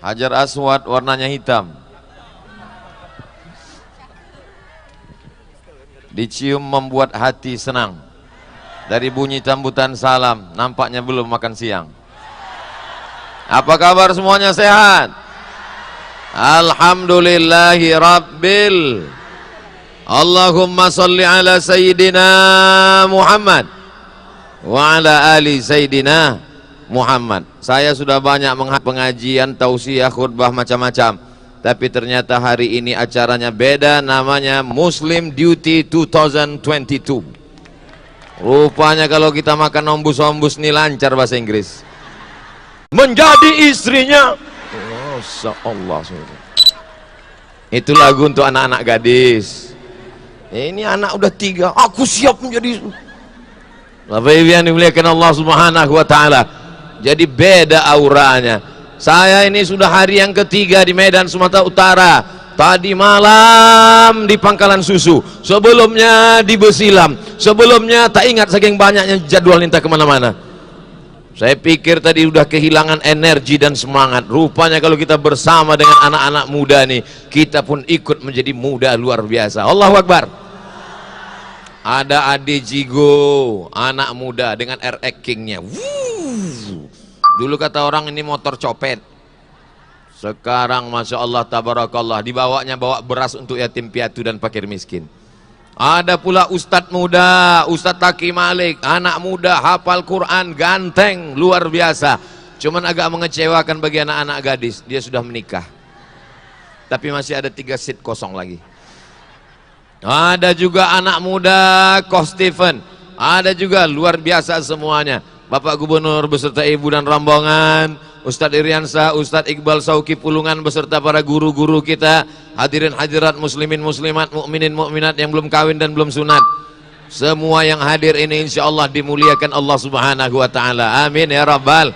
Hajar Aswad warnanya hitam. Dicium membuat hati senang. Dari bunyi sambutan salam, nampaknya belum makan siang. Apa kabar semuanya, sehat? Alhamdulillahi Rabbil. Allahumma salli ala Sayyidina Muhammad wa ala ali Sayyidina Muhammad. Saya sudah banyak pengajian, tausiah, khutbah macam-macam. Tapi ternyata hari ini acaranya beda, namanya Muslim Duty 2022. Rupanya kalau kita makan ombus-ombus nih lancar bahasa Inggris. Menjadi istrinya. Masya Allah. Itu lagu untuk anak-anak gadis. Ini anak udah 3, aku siap menjadi. Bapak Ibu yang dimuliakan Allah Subhanahu wa Ta'ala. Jadi beda auranya. Saya ini sudah hari yang ketiga di Medan, Sumatera Utara. Tadi malam di Pangkalan Susu, sebelumnya di Besilam, sebelumnya tak ingat saking banyaknya jadwal entah kemana-mana. Saya pikir tadi udah kehilangan energi dan semangat. Rupanya kalau kita bersama dengan anak-anak muda nih, kita pun ikut menjadi muda luar biasa. Allahu Akbar. Ada Ade Jigo, anak muda dengan RX King-nya. Dulu kata orang ini motor copet. Sekarang Masya Allah tabarakallah, dibawanya bawa beras untuk yatim piatu dan fakir miskin. Ada pula Ustadz muda, Ustadz Taki Malik, anak muda, hafal Quran, ganteng, luar biasa. Cuman agak mengecewakan bagi anak-anak gadis, dia sudah menikah. Tapi masih ada 3 seat kosong lagi. Ada juga anak muda, Koh Stephen. Ada juga luar biasa semuanya. Bapak Gubernur beserta Ibu dan rombongan, Ustadz Iriansyah, Ustadz Iqbal Sauki Pulungan beserta para guru-guru kita, hadirin hadirat muslimin muslimat, mukminin mukminat yang belum kawin dan belum sunat. Semua yang hadir ini insya Allah dimuliakan Allah Subhanahu wa Ta'ala. Amin ya Rabbal.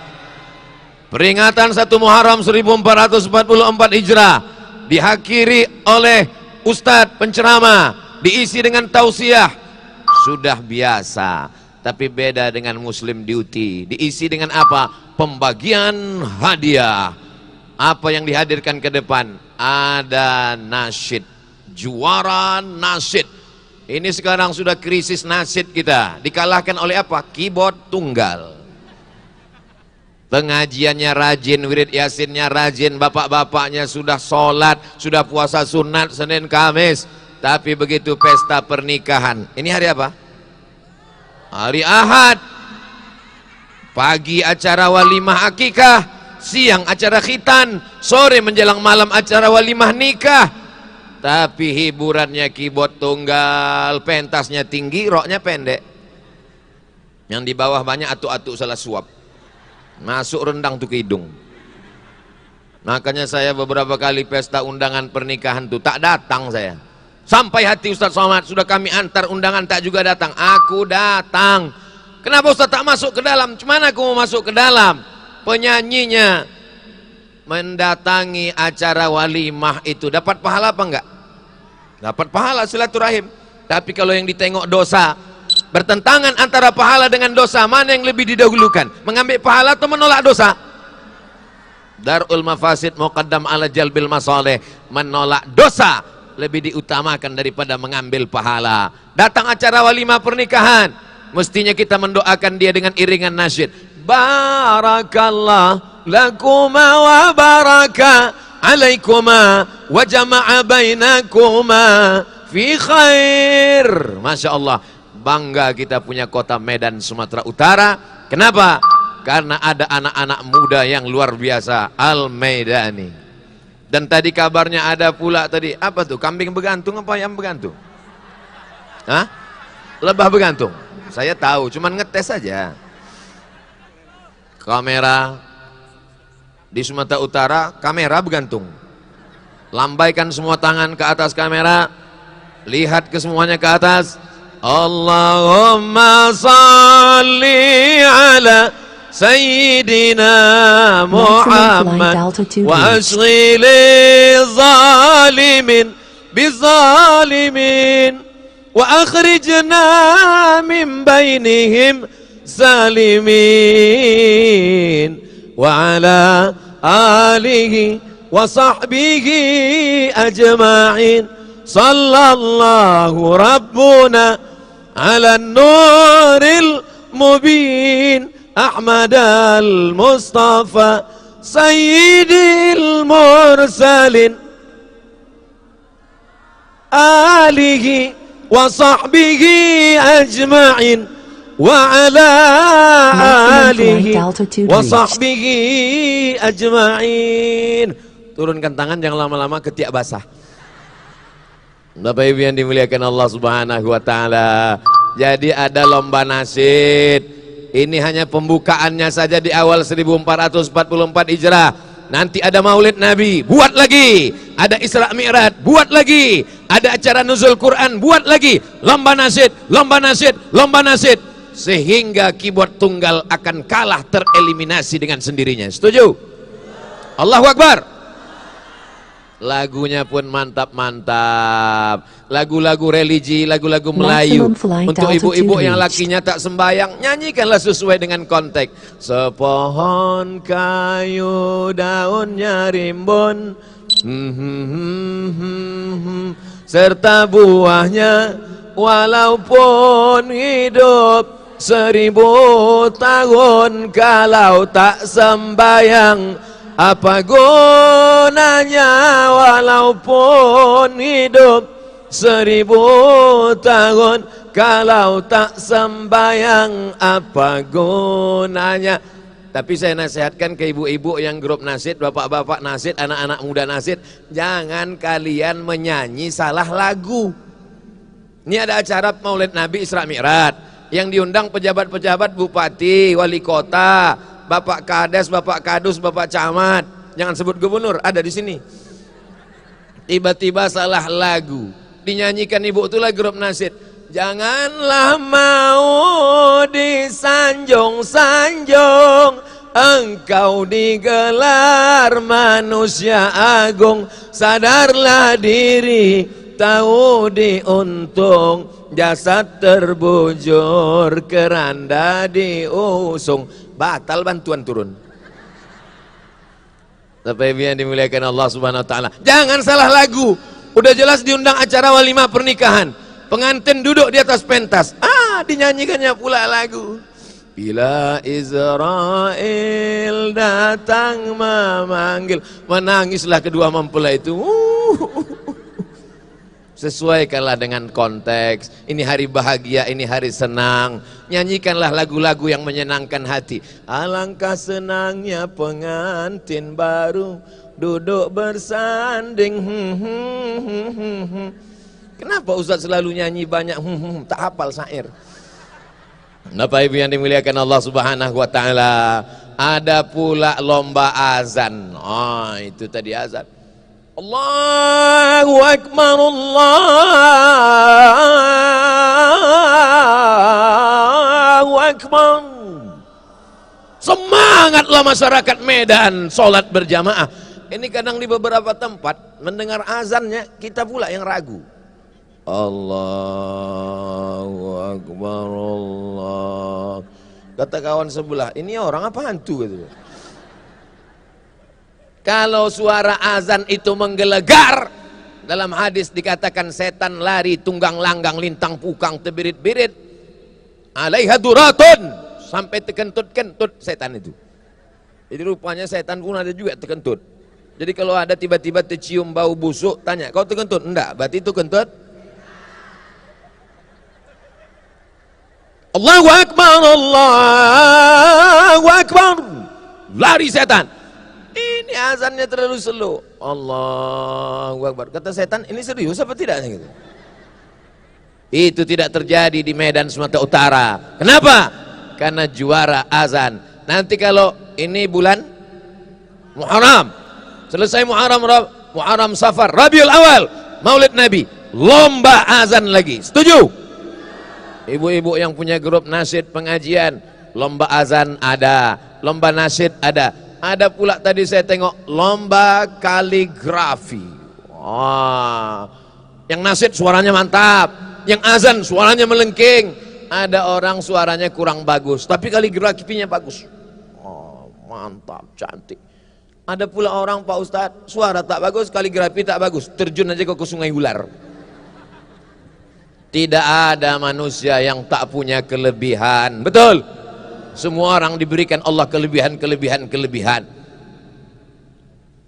Peringatan 1 Muharram 1444 Hijrah dihakiri oleh Ustadz penceramah, diisi dengan tausiah. Sudah biasa. Tapi beda dengan Muslim Duty. Diisi dengan apa? Pembagian hadiah. Apa yang dihadirkan ke depan? Ada nasyid, juara nasyid. Ini sekarang sudah krisis nasyid kita. Dikalahkan oleh apa? Keyboard tunggal. Pengajiannya rajin, wirid yasinnya rajin, bapak-bapaknya sudah sholat, sudah puasa sunat Senin Kamis. Tapi begitu pesta pernikahan, ini hari apa? Hari Ahad. Pagi acara walimah akikah, siang acara khitan, sore menjelang malam acara walimah nikah. Tapi hiburannya keyboard tunggal, pentasnya tinggi, roknya pendek. Yang di bawah banyak atuk-atuk salah suap. Masuk rendang tuh ke hidung. Makanya saya beberapa kali pesta undangan pernikahan tuh tak datang saya. Sampai hati Ustaz Somad, sudah kami antar undangan tak juga datang. Aku datang. Kenapa Ustaz tak masuk ke dalam? Cuman aku mau masuk ke dalam. Penyanyinya mendatangi acara walimah itu dapat pahala apa enggak? Dapat pahala silaturahim. Tapi kalau yang ditengok dosa, bertentangan antara pahala dengan dosa, mana yang lebih didahulukan? Mengambil pahala atau menolak dosa? Darul mafasid muqaddam ala jalbil masalih. Menolak dosa lebih diutamakan daripada mengambil pahala. Datang acara walimah pernikahan, mestinya kita mendoakan dia dengan iringan nasyid. Barakallah lakuma wa baraka alaikuma wa jama'a bainakuma fi khair. Masya Allah, bangga kita punya kota Medan, Sumatera Utara. Kenapa? Karena ada anak-anak muda yang luar biasa, Al-Maidani. Dan tadi kabarnya ada pula tadi, apa tuh? Kambing begantung apa ayam begantung? Hah? Lebah begantung. Saya tahu, cuman ngetes saja. Kamera di Sumatera Utara, kamera begantung. Lambaikan semua tangan ke atas kamera, lihat ke semuanya ke atas. Allahumma salli ala Sayyidina Muhammad wa ashghili zalimin bizalimin wa akhrijna min bainihim salimin wa ala alihi wa sahbihi ajma'in. Sallallahu rabbuna ala nuril mubin Ahmad al-Mustafa sayyidil mursalin alihi wa sahbihi ajma'in wa ala alihi wa sahbihi ajma'in. Turunkan tangan, jangan lama-lama ketiak basah. Bapak Ibu yang dimuliakan Allah Subhanahu wa taala. Jadi ada lomba nasyid. Ini hanya pembukaannya saja di awal 1444 Hijrah. Nanti ada Maulid Nabi, buat lagi. Ada Isra Mi'raj, buat lagi. Ada acara nuzul Quran, buat lagi. Lomba nasyid, lomba nasyid, lomba nasyid. Sehingga keyboard tunggal akan kalah tereliminasi dengan sendirinya. Setuju? Allahu Akbar. Lagunya pun mantap-mantap. Lagu-lagu religi, lagu-lagu Melayu. Untuk ibu-ibu yang lakinya tak sembayang, nyanyikanlah sesuai dengan konteks. Sepohon kayu daunnya rimbun, serta buahnya walaupun hidup 1000 tahun, kalau tak sembayang apa gunanya walaupun hidup 1000 tahun, kalau tak sembayang apa gunanya. Tapi saya nasihatkan ke ibu-ibu yang grup nasyid, bapak-bapak nasyid, anak-anak muda nasyid, jangan kalian menyanyi salah lagu. Ini ada acara Maulid Nabi Isra Mi'raj yang diundang pejabat-pejabat, bupati, wali kota, Bapak Kades, Bapak Kadus, Bapak Camat, jangan sebut gubernur, ada di sini. Tiba-tiba salah lagu, dinyanyikan ibu itulah grup nasyid. Janganlah mau disanjung-sanjung, engkau digelar manusia agung. Sadarlah diri, tahu diuntung, jasad terbujur, keranda diusung. Batal bantuan turun. Tapi yang dimuliakan Allah Subhanahu wa taala, jangan salah lagu. Udah jelas diundang acara walimah pernikahan, pengantin duduk di atas pentas, dinyanyikannya pula lagu. Bila Israel datang memanggil, menangislah kedua mempelai itu. Sesuaikanlah dengan konteks. Ini hari bahagia, ini hari senang. Nyanyikanlah lagu-lagu yang menyenangkan hati. Alangkah senangnya pengantin baru duduk bersanding. Kenapa Ustaz selalu nyanyi banyak tak hafal syair? Bapak Ibu yang dimuliakan Allah Subhanahu wa taala, ada pula lomba azan. Itu tadi azan. Allahu Akbar, Allahu Akbar. Semangatlah masyarakat Medan sholat berjamaah. Ini kadang di beberapa tempat mendengar azannya kita pula yang ragu. Allahu Akbar, Allah. Kata kawan sebelah, ini orang apa hantu gitu. Kalau suara azan itu menggelegar, dalam hadis dikatakan setan lari tunggang langgang lintang pukang tebirit-birit, alaiha duratun, sampai tekentut-kentut setan itu. Jadi rupanya setan pun ada juga tekentut. Jadi kalau ada tiba-tiba tercium bau busuk, tanya, kau tekentut? Enggak, berarti itu kentut. Allahu Akbar, Allahu Akbar. Lari setan. Ini azannya terlalu slow. Allahu Akbar. Kata setan, ini serius apa tidak? Gitu. Itu tidak terjadi di Medan Sumatera Utara. Kenapa? Karena juara azan. Nanti kalau ini bulan Muharram, selesai Muharram Safar, Rabiul Awal, Maulid Nabi, lomba azan lagi. Setuju? Ibu-ibu yang punya grup nasyid pengajian, lomba azan ada, lomba nasyid ada. Ada pula tadi saya tengok lomba kaligrafi. Yang nasyid suaranya mantap, yang azan suaranya melengking. Ada orang suaranya kurang bagus, tapi kaligrafinya bagus. Mantap, cantik. Ada pula orang, Pak Ustadz, suara tak bagus, kaligrafi tak bagus, terjun aja ke sungai ular. Tidak ada manusia yang tak punya kelebihan. Betul? Semua orang diberikan Allah kelebihan.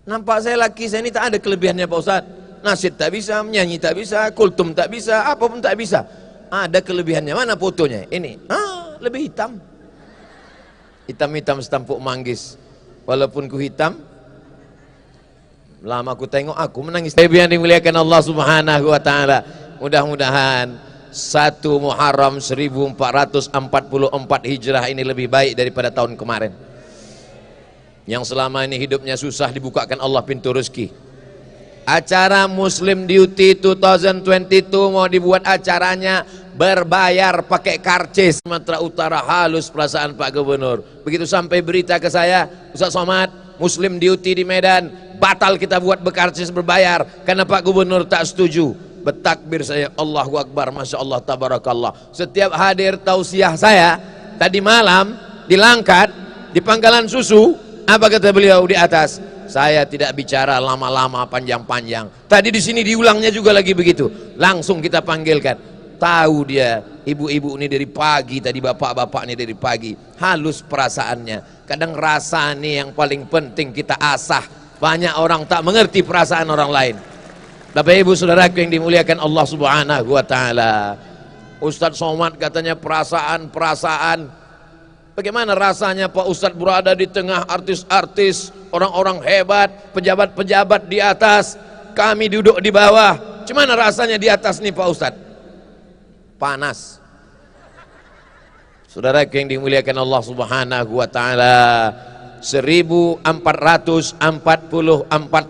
Nampak saya laki saya ini tak ada kelebihannya, Pak Ustadz. Nasyid tak bisa, menyanyi tak bisa, kultum tak bisa, apapun tak bisa. Ada kelebihannya, mana fotonya? Ini, lebih hitam. Hitam-hitam setampuk manggis. Walaupun ku hitam, lama aku tengok aku menangis. Yang dimuliakan Allah Subhanahu wa taala. Mudah-mudahan 1 Muharram 1444 Hijrah ini lebih baik daripada tahun kemarin. Yang selama ini hidupnya susah, dibukakan Allah pintu rezeki. Acara Muslim Duty 2022 mau dibuat acaranya berbayar pakai karcis. Sumatera Utara halus perasaan Pak Gubernur. Begitu sampai berita ke saya, Ustaz Somad, Muslim Duty di Medan batal kita buat berkarcis berbayar karena Pak Gubernur tak setuju. Bertakbir saya, Allahu Akbar, Masya Allah, Tabarakallah. Setiap hadir tausiah saya tadi malam di Langkat, di Pangkalan Susu, apa kata beliau di atas? Saya tidak bicara lama-lama, panjang-panjang. Tadi di sini diulangnya juga lagi begitu. Langsung kita panggilkan. Tahu dia, ibu-ibu ini dari pagi, tadi bapak-bapak ini dari pagi. Halus perasaannya. Kadang rasa ini yang paling penting kita asah. Banyak orang tak mengerti perasaan orang lain. Bapak ibu saudaraku yang dimuliakan Allah Subhanahu wa taala. Ustadz Somad katanya perasaan. Bagaimana rasanya Pak Ustadz berada di tengah artis-artis, orang-orang hebat, pejabat-pejabat di atas, kami duduk di bawah. Gimana rasanya di atas nih Pak Ustadz? Panas. Saudara yang dimuliakan Allah Subhanahu wa taala, 1444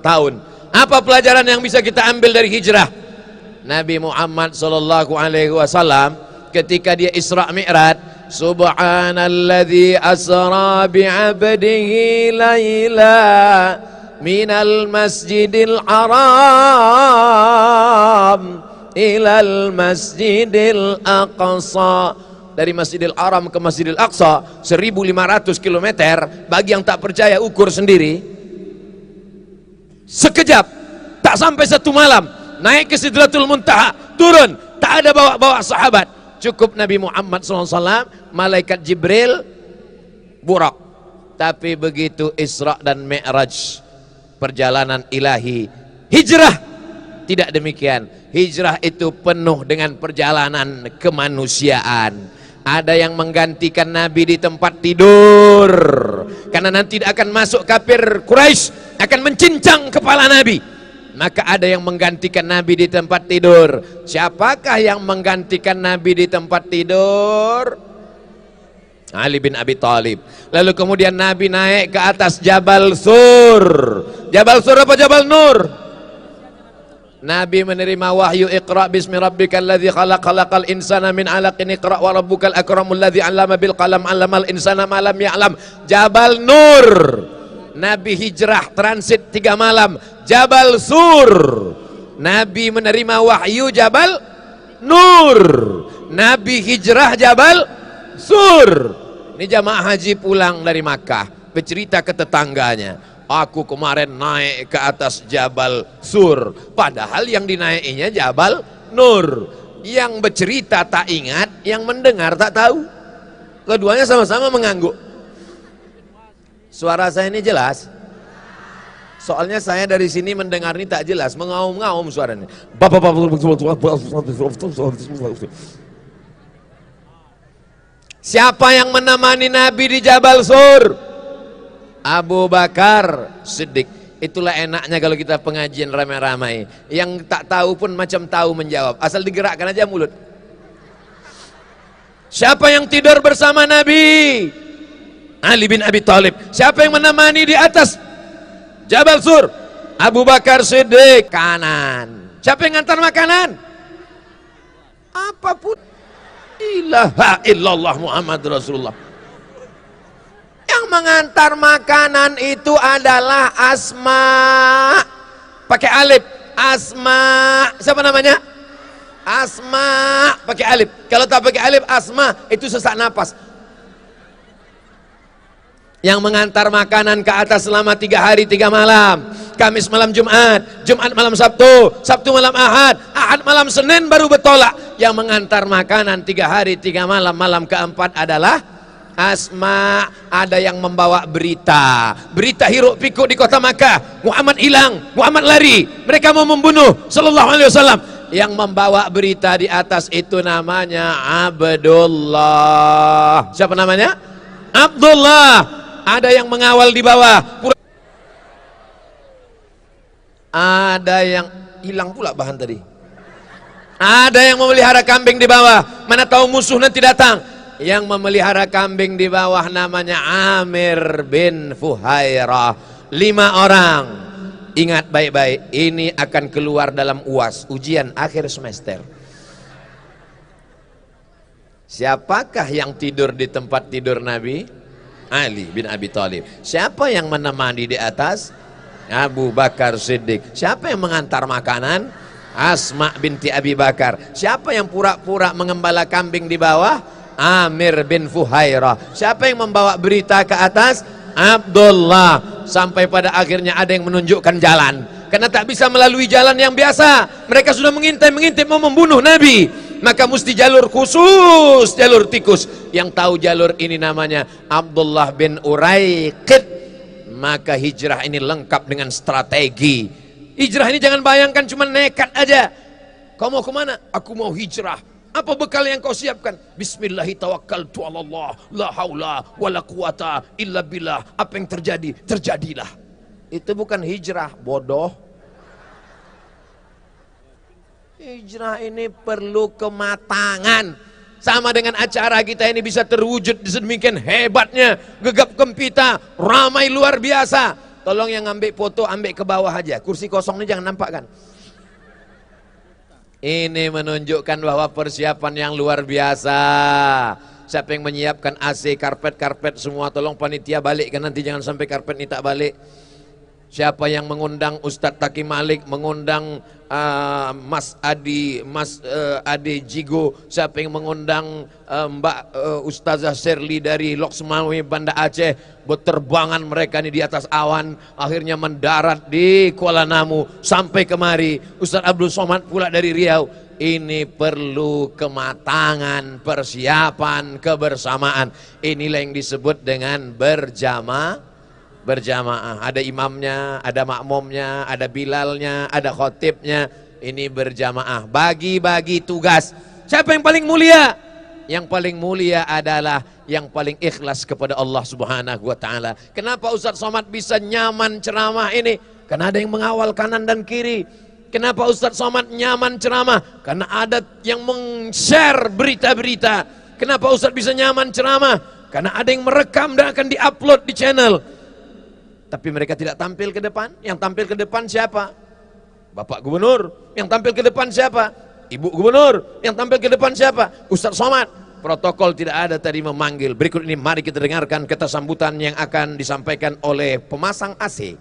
tahun. Apa pelajaran yang bisa kita ambil dari hijrah? Nabi Muhammad sallallahu alaihi wasallam ketika dia Isra Mi'raj, Subhanalladzi asra bi'abdihi laila minal masjidil haram ilal masjidil aqsa. Dari Masjidil Haram ke Masjidil Aqsa 1500 km. Bagi yang tak percaya ukur sendiri. Sekejap, tak sampai 1 malam, naik ke Sidratul Muntaha, turun, tak ada bawa-bawa sahabat. Cukup Nabi Muhammad SAW, malaikat Jibril, Burak. Tapi begitu Isra dan Mi'raj, perjalanan ilahi, hijrah, tidak demikian. Hijrah itu penuh dengan perjalanan kemanusiaan. Ada yang menggantikan Nabi di tempat tidur, karena nanti akan masuk kafir Quraisy, akan mencincang kepala Nabi. Maka ada yang menggantikan Nabi di tempat tidur. Siapakah yang menggantikan Nabi di tempat tidur? Ali bin Abi Thalib. Lalu kemudian Nabi naik ke atas Jabal Sur. Jabal Sur apa Jabal Nur? Nabi menerima wahyu, Iqra bismi rabbikal ladzi khalaq, khalaqal insana min 'alaqin, Iqra wa rabbukal akramul ladzi 'allama bil qalam, 'allamal insana ma lam ya'lam. Jabal Nur. Nabi hijrah transit 3 malam, Jabal Sur. Nabi menerima wahyu, Jabal Nur. Nabi hijrah, Jabal Sur. Ini jamaah haji pulang dari Makkah, bercerita ke tetangganya, aku kemarin naik ke atas Jabal Sur. Padahal yang dinaikinya Jabal Nur. Yang bercerita tak ingat, yang mendengar tak tahu. Keduanya sama-sama mengangguk. Suara saya ini jelas? Soalnya saya dari sini mendengar ini tak jelas, mengaum-ngaum suaranya. Siapa yang menemani Nabi di Jabal Sur? Abu Bakar Siddiq. Itulah enaknya kalau kita pengajian ramai-ramai. Yang tak tahu pun macam tahu menjawab, asal digerakkan aja mulut. Siapa yang tidur bersama Nabi? Ali bin Abi Thalib. Siapa yang menemani di atas Jabal Sur? Abu Bakar Siddiq. Kanan. Siapa yang ngantar makanan? Apapun. Ilaha illallah Muhammad Rasulullah. Yang mengantar makanan itu adalah Asma. Pakai alif. Asma. Siapa namanya? Asma. Pakai alif. Kalau tak pakai alif, Asma itu sesak napas. yang mengantar makanan ke atas selama 3 hari 3 malam. Kamis malam Jumat, Jumat malam Sabtu, Sabtu malam Ahad, Ahad malam Senin baru bertolak. Yang mengantar makanan 3 hari 3 malam, malam keempat adalah Asma. Ada yang membawa berita hiruk pikuk di kota Makkah. Muhammad hilang, Muhammad lari, mereka mau membunuh sallallahu alaihi wasallam. Yang membawa berita di atas itu namanya Abdullah. Siapa namanya? Abdullah. Ada yang mengawal di bawah. Ada yang hilang pula bahan tadi. Ada yang memelihara kambing di bawah. Mana tahu musuh nanti datang. Yang memelihara kambing di bawah namanya Amir bin Fuhairah. 5 orang. Ingat baik-baik, ini akan keluar dalam UAS, ujian akhir semester. Siapakah yang tidur di tempat tidur Nabi? Ali bin Abi Thalib. Siapa yang menemani di atas? Abu Bakar Siddiq. Siapa yang mengantar makanan? Asma binti Abi Bakar. Siapa yang pura-pura mengembala kambing di bawah? Amir bin Fuhairah. Siapa yang membawa berita ke atas? Abdullah. Sampai pada akhirnya ada yang menunjukkan jalan, karena tak bisa melalui jalan yang biasa. Mereka sudah mengintip mau membunuh Nabi, maka mesti jalur khusus, jalur tikus. Yang tahu jalur ini namanya Abdullah bin Uraiqid. Maka hijrah ini lengkap dengan strategi. Hijrah ini jangan bayangkan cuma nekat aja. Kau mau kemana? Aku mau hijrah. Apa bekal yang kau siapkan? Bismillahi tawakkaltu 'ala Allah, la haula wala quwata illa billah. Apa yang terjadi, terjadilah. Itu bukan hijrah, bodoh. Hijrah ini perlu kematangan. Sama dengan acara kita ini bisa terwujud sedemikian hebatnya, gegap gempita, ramai luar biasa. Tolong yang ambil foto ambil ke bawah aja. Kursi kosong ini jangan nampak kan. Ini menunjukkan bahwa persiapan yang luar biasa. Siapa yang menyiapkan AC, karpet semua, tolong panitia balikkan nanti, jangan sampai karpet ini tak balik. Siapa yang mengundang Ustadz Taki Malik, mengundang Mas Ade Jigo, siapa yang mengundang Mbak Ustazah Sherly dari Loksmawe Banda Aceh, berterbangan mereka ini di atas awan, akhirnya mendarat di Kuala Namu sampai kemari. Ustadz Abdul Somad pula dari Riau. Ini perlu kematangan, persiapan, kebersamaan. Inilah yang disebut dengan berjamaah. Ada imamnya, ada makmumnya, ada bilalnya, ada khotibnya. Ini berjamaah, bagi-bagi tugas. Siapa yang paling mulia? Yang paling mulia adalah yang paling ikhlas kepada Allah Subhanahu wa ta'ala. Kenapa Ustadz Somad bisa nyaman ceramah ini? Karena ada yang mengawal kanan dan kiri. Kenapa Ustadz Somad nyaman ceramah? Karena ada yang meng-share berita-berita. Kenapa Ustadz bisa nyaman ceramah? Karena ada yang merekam dan akan di-upload di channel. Tapi mereka tidak tampil ke depan. Yang tampil ke depan siapa? Bapak Gubernur. Yang tampil ke depan siapa? Ibu Gubernur. Yang tampil ke depan siapa? Ustadz Somad. Protokol tidak ada tadi memanggil. Berikut ini mari kita dengarkan kata sambutan yang akan disampaikan oleh pemasang AC.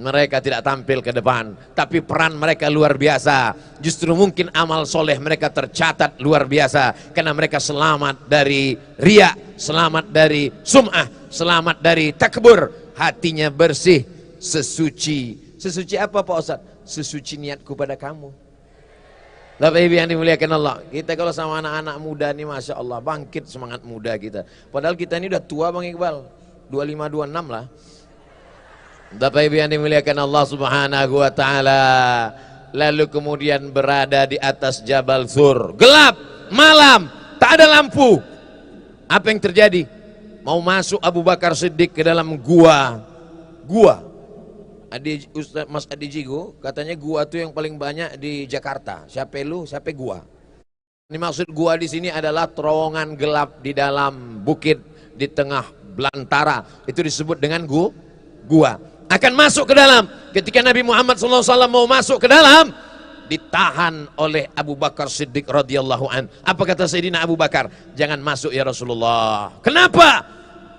Mereka tidak tampil ke depan, tapi peran mereka luar biasa. Justru mungkin amal soleh mereka tercatat luar biasa, karena mereka selamat dari riya, selamat dari sum'ah, selamat dari takbur. Hatinya bersih, sesuci. Sesuci apa Pak Ustadz? Sesuci niatku pada kamu. Bapak Ibu yang dimuliakan Allah, kita kalau sama anak-anak muda nih Masya Allah, bangkit semangat muda kita. Padahal kita ini udah tua Bang Iqbal, 25-26 lah. Bapak Ibu yang dimuliakan Allah Subhanahu wa ta'ala. Lalu kemudian berada di atas Jabal Tsur, gelap, malam, tak ada lampu. Apa yang terjadi? Mau masuk Abu Bakar Siddiq ke dalam gua. Ustaz Mas Adi Jigo katanya gua tuh yang paling banyak di Jakarta. Siapa lu? Siapa gua? Ini maksud gua di sini adalah terowongan gelap di dalam bukit di tengah belantara. Itu disebut dengan gua. Akan masuk ke dalam. Ketika Nabi Muhammad SAW mau masuk ke dalam, ditahan oleh Abu Bakar Siddiq radhiyallahu an. Apa kata Sayyidina Abu Bakar? Jangan masuk ya Rasulullah. Kenapa?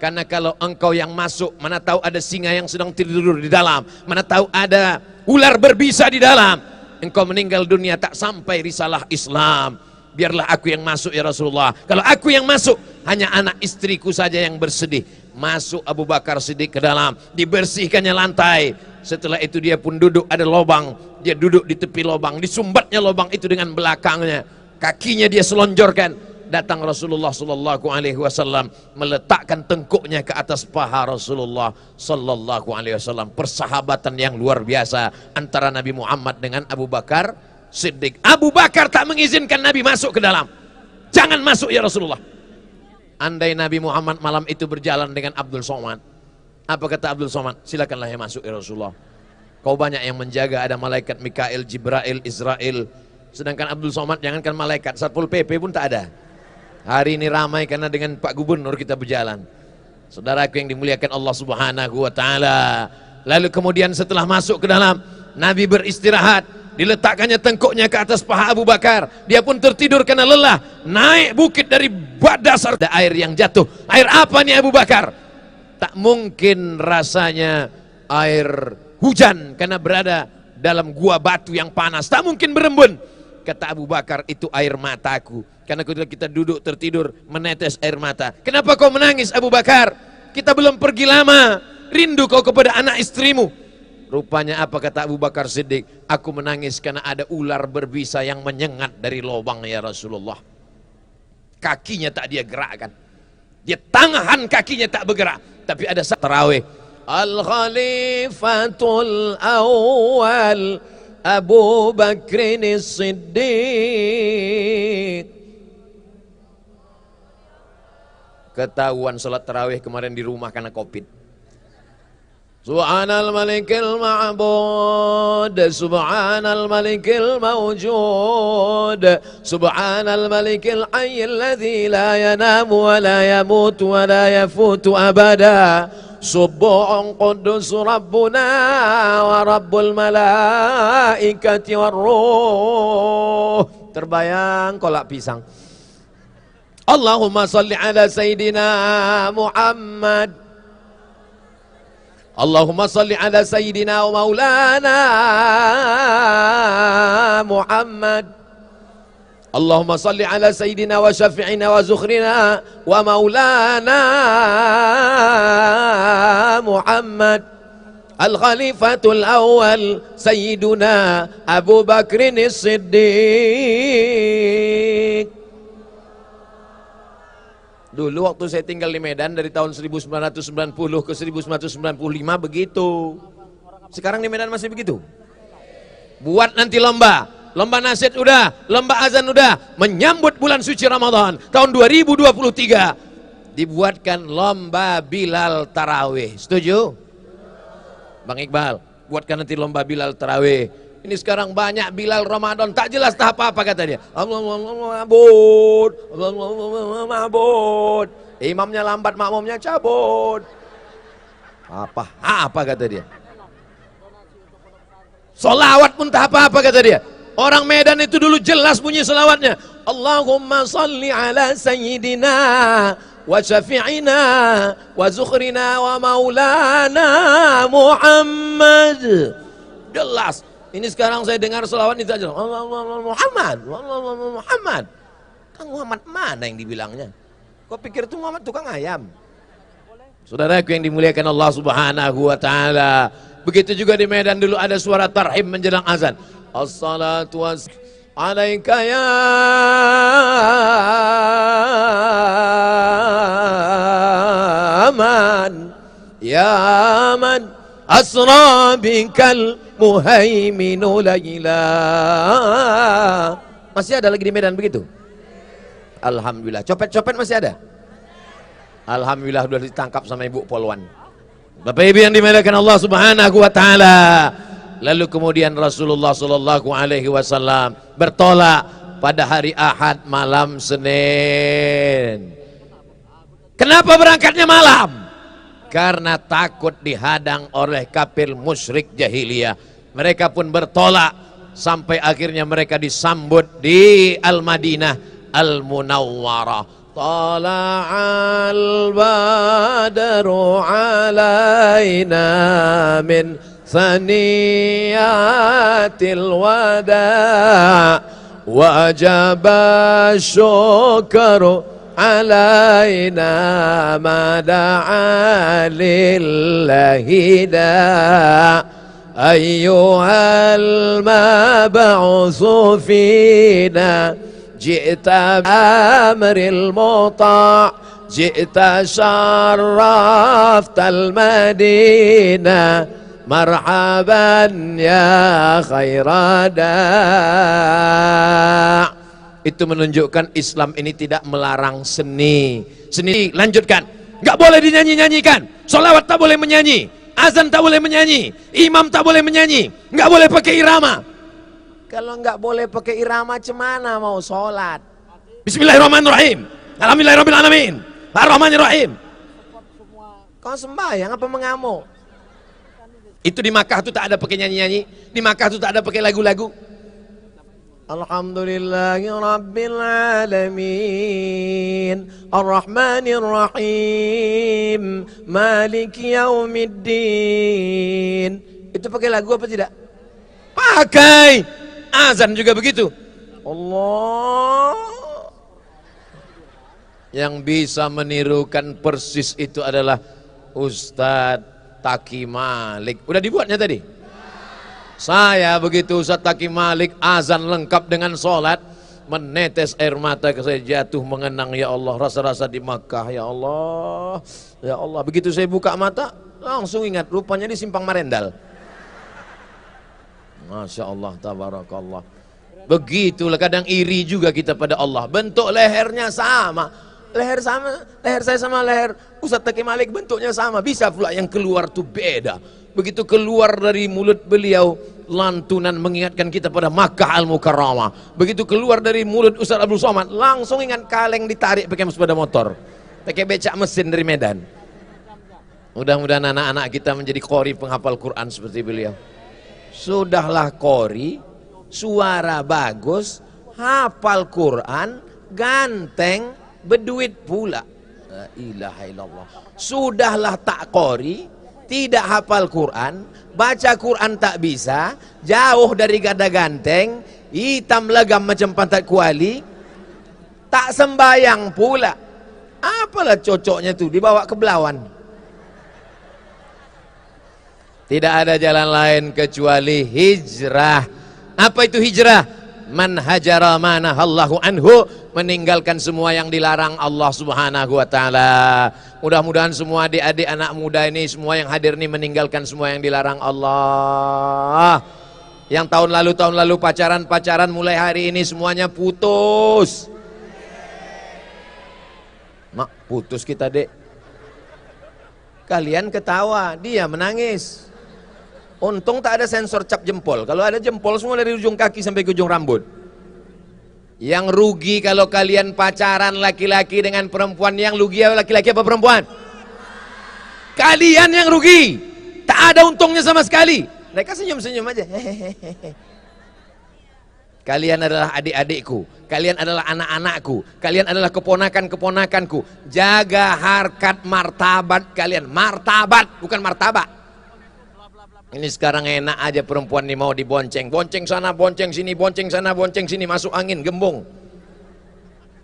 Karena kalau engkau yang masuk, mana tahu ada singa yang sedang tidur di dalam, mana tahu ada ular berbisa di dalam. Engkau meninggal dunia tak sampai risalah Islam. Biarlah aku yang masuk ya Rasulullah. Kalau aku yang masuk, hanya anak istriku saja yang bersedih. Masuk Abu Bakar Siddiq ke dalam, dibersihkannya lantai. Setelah itu dia pun duduk, ada lubang, dia duduk di tepi lubang, disumbatnya lubang itu dengan belakangnya, kakinya dia selonjorkan. Datang Rasulullah sallallahu alaihi wasallam, meletakkan tengkuknya ke atas paha Rasulullah sallallahu alaihi wasallam. Persahabatan yang luar biasa antara Nabi Muhammad dengan Abu Bakar Siddiq. Abu Bakar tak mengizinkan Nabi masuk ke dalam. Jangan masuk ya Rasulullah. Andai Nabi Muhammad malam itu berjalan dengan Abdul Somad, apa kata Abdul Somad? Silakanlah ya masuk ya Rasulullah. Kau banyak yang menjaga, ada malaikat Mikail, Jibrail, Israel. Sedangkan Abdul Somad jangankan malaikat, Satpol PP pun tak ada. Hari ini ramai karena dengan Pak Gubernur kita berjalan. Saudaraku yang dimuliakan Allah Subhanahu wa taala. Lalu kemudian setelah masuk ke dalam, Nabi beristirahat, diletakkannya tengkuknya ke atas paha Abu Bakar. Dia pun tertidur karena lelah. Naik bukit dari dasar, ada air yang jatuh. Air apa nih Abu Bakar? Tak mungkin rasanya air hujan karena berada dalam gua batu yang panas. Tak mungkin berembun. Kata Abu Bakar, itu air mataku. Karena ketika kita duduk tertidur menetes air mata. Kenapa kau menangis Abu Bakar? Kita belum pergi lama. Rindu kau kepada anak istrimu. Rupanya apa kata Abu Bakar Siddiq? Aku menangis karena ada ular berbisa yang menyengat dari lubang ya Rasulullah. Kakinya tak dia gerakkan. Dia tangan kakinya tak bergerak. Tapi ada saat tarawih. Al-Khalifatul Awal Abu Bakrin Siddiq. Ketahuan salat tarawih kemarin di rumah karena Covid. Subhanal Malikil Ma'bud, Subhanal Malikil Mawjud, Subhanal Malikil Hayyil Ladzi la yanamu wa la yamutu wa la yafutu abada. Subbuhun Quddus Rabbuna wa Rabbul Malaikati war Ruh. Terbayang kolak pisang. Allahumma salli ala Sayyidina Muhammad. Allahumma salli ala Sayyidina wa Maulana Muhammad. Allahumma salli ala Sayyidina wa Syafi'ina wa Zukhrina wa Maulana Muhammad. Al-Khalifatul Awal Sayyiduna Abu Bakrin Siddiq. Dulu waktu saya tinggal di Medan dari tahun 1990 ke 1995 begitu. Sekarang di Medan masih begitu. Buat nanti lomba nasyid udah, lomba azan udah, menyambut bulan suci Ramadan tahun 2023 dibuatkan lomba Bilal Tarawih. Setuju? Bang Iqbal, buatkan nanti lomba Bilal Tarawih. Ini sekarang banyak Bilal Ramadan, tak jelas tak apa-apa kata dia. Allah mabud, Allah mabud. Imamnya lambat, makmumnya cabut. Apa kata dia? Solawat pun tak apa-apa kata dia. Orang Medan itu dulu jelas bunyi solawatnya. Allahumma salli ala Sayyidina wa Syafi'ina wa Zukhrina wa Maulana Muhammad. Jelas. Ini sekarang saya dengar selawat itu aja. Muhammad, Muhammad. Kang Muhammad mana yang dibilangnya? Kau pikir itu Muhammad tukang ayam? Saudaraku yang dimuliakan Allah Subhanahu wa taala. Begitu juga di Medan dulu ada suara tarhim menjelang azan. Assalatu alaika ya man, ya man asra bikal muhaiminu layla. Masih ada lagi di Medan begitu? Alhamdulillah. Copet-copet masih ada? Alhamdulillah sudah ditangkap sama ibu polwan. Bapak Ibu yang dimuliakan Allah Subhanahu wa taala. Lalu kemudian Rasulullah sallallahu alaihi wasallam bertolak pada hari Ahad malam Senin. Kenapa berangkatnya malam? Karena takut dihadang oleh kafir musyrik jahiliyah. Mereka pun bertolak sampai akhirnya mereka disambut di Al-Madinah Al-Munawwarah. Tala'al badru alaina min thaniyatil wada' wajaba syukru علينا ما دعا لله دا أيها المبعوث فينا جئت بأمر المطاع جئت شرفت المدينة مرحبا يا خير دا'. Itu menunjukkan Islam ini tidak melarang seni. Seni lanjutkan, nggak boleh dinyanyi-nyanyikan. Sholawat tak boleh menyanyi, azan tak boleh menyanyi, imam tak boleh menyanyi, nggak boleh pakai irama. Kalau nggak boleh pakai irama, cemana mau sholat? Bismillahirrahmanirrahim, alhamdulillahirrahmanirrahim, ar-rahmanirrahim. Kau sembahyang apa mengamuk? Itu di Makkah tuh tak ada pakai nyanyi-nyanyi, di Makkah tuh tak ada pakai lagu-lagu. Alhamdulillahi Rabbil Alamin Ar-Rahmanir Rahim Maliki Yaumiddin. Itu pakai lagu apa tidak? Pakai. Azan juga begitu. Allah. Yang bisa menirukan persis itu adalah Ustadz Taki Malik. Udah dibuatnya tadi? Saya begitu Ustadz Taki Malik azan lengkap dengan sholat, menetes air mata saya jatuh mengenang, ya Allah, rasa-rasa di Makkah, ya Allah, ya Allah. Begitu saya buka mata langsung ingat, rupanya di Simpang Marendal. Masya Allah, tabarakallah. Begitulah kadang iri juga kita pada Allah. Bentuk lehernya sama, leher saya sama leher Ustadz Taki Malik bentuknya sama, bisa pula yang keluar tuh beda. Begitu keluar dari mulut beliau lantunan mengingatkan kita pada Makkah Al-Mukarramah. Begitu keluar dari mulut Ustaz Abdul Somad langsung ingat kaleng ditarik pakai sepeda motor, pakai becak mesin dari Medan. Mudah-mudahan anak-anak kita menjadi qori penghafal Quran seperti beliau. Sudahlah qori, suara bagus, hafal Quran, ganteng, berduit pula. La ilaha illallah. Sudahlah tak qori, tidak hafal Quran, baca Quran tak bisa, jauh dari gada ganteng, hitam legam macam pantat kuali, tak sembayang pula. Apalah cocoknya tuh dibawa ke Belawan. Tidak ada jalan lain kecuali hijrah. Apa itu hijrah? Man hajara manahallahu anhu, meninggalkan semua yang dilarang Allah Subhanahu wa taala. Mudah-mudahan semua adik-adik anak muda ini, semua yang hadir ini meninggalkan semua yang dilarang Allah. Yang tahun lalu pacaran mulai hari ini semuanya putus. Mak, putus kita, Dek. Kalian ketawa, dia menangis. Untung tak ada sensor cap jempol. Kalau ada jempol semua dari ujung kaki sampai ke ujung rambut. Yang rugi kalau kalian pacaran laki-laki dengan perempuan, yang rugi laki-laki apa perempuan? Kalian yang rugi. Tak ada untungnya sama sekali. Mereka senyum-senyum aja. Kalian adalah adik-adikku, kalian adalah anak-anakku, kalian adalah keponakan-keponakanku. Jaga harkat martabat kalian. Martabat, bukan martabak. Ini sekarang enak aja perempuan nih mau dibonceng. Bonceng sana, bonceng sini, bonceng sana, bonceng sini. Masuk angin, gembung.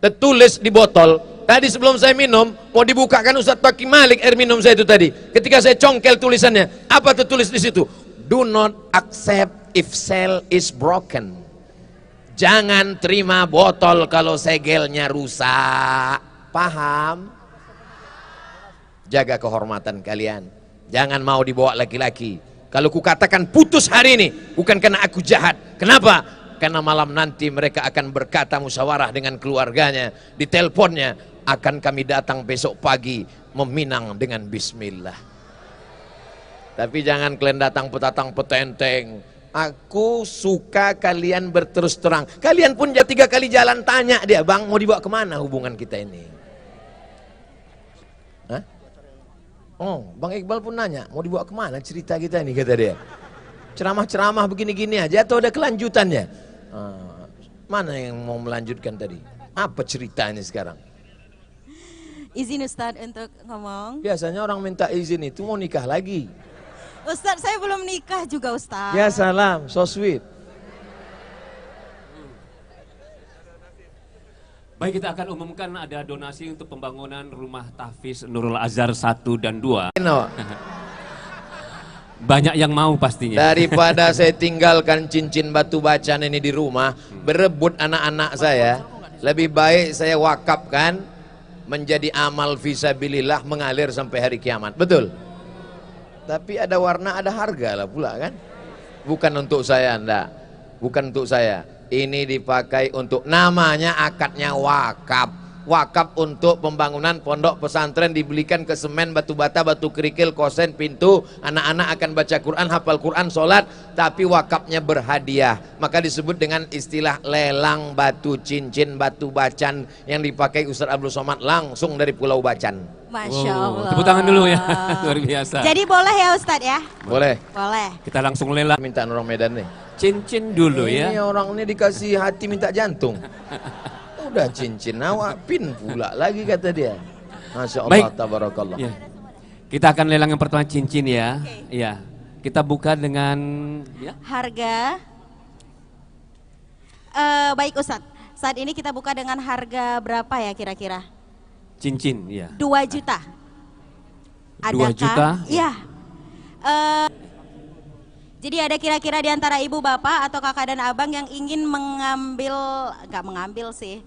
Tertulis di botol. Tadi sebelum saya minum, mau dibukakan Ustadz Taki Malik air minum saya itu tadi. Ketika saya congkel tulisannya, apa tertulis di situ? Do not accept if seal is broken. Jangan terima botol kalau segelnya rusak. Paham? Jaga kehormatan kalian. Jangan mau dibawa laki-laki. Kalau kukatakan putus hari ini, bukan karena aku jahat. Kenapa? Karena malam nanti mereka akan berkata musyawarah dengan keluarganya. Di teleponnya, akan kami datang besok pagi meminang dengan bismillah. Tapi jangan kalian datang petatang petenteng. Aku suka kalian berterus terang. Kalian pun 3 kali jalan tanya dia, bang mau dibawa kemana hubungan kita ini? Hah? Oh, Bang Iqbal pun nanya, mau dibawa kemana cerita kita ini, kata dia. Ceramah-ceramah begini-gini aja atau ada kelanjutannya? Mana yang mau melanjutkan tadi? Apa ceritanya sekarang? Izin Ustadz untuk ngomong. Biasanya orang minta izin itu mau nikah lagi. Ustadz, saya belum nikah juga Ustadz. Ya salam, so sweet. Baik, kita akan umumkan ada donasi untuk pembangunan rumah tahfiz Nurul Azhar 1 dan 2. Banyak yang mau pastinya. Daripada saya tinggalkan cincin batu bacaan ini di rumah, berebut anak-anak saya, lebih baik saya wakafkan menjadi amal fisabilillah mengalir sampai hari kiamat. Betul? Tapi ada warna, ada harga lah pula kan? Bukan untuk saya, enggak. Bukan untuk saya. Ini dipakai untuk, namanya akadnya wakaf. Wakaf untuk pembangunan pondok pesantren, dibelikan ke semen, batu bata, batu kerikil, kosen, pintu. Anak-anak akan baca Quran, hafal Quran, sholat. Tapi wakafnya berhadiah. Maka disebut dengan istilah lelang batu cincin, batu bacan yang dipakai Ustaz Abdul Somad langsung dari Pulau Bacan. Masya Allah. Tepuk tangan dulu ya, luar biasa. Jadi boleh ya Ustadz ya? Boleh. Boleh. Kita langsung lelang. Minta orang Medan nih. Cincin dulu Ini ya. orang ini dikasih hati minta jantung. Udah cincin awak pin pula lagi kata dia. Masya Allah, Baik. tabarakallah. Ya. Kita akan lelang yang pertama cincin ya. Iya. Kita buka dengan ya. Harga. Baik Ustadz. Saat ini kita buka dengan harga berapa ya kira-kira? Cincin, ya. 2 juta. 2 juta? Iya. Jadi ada kira-kira di antara ibu bapak atau kakak dan abang yang ingin mengambil, nggak mengambil sih,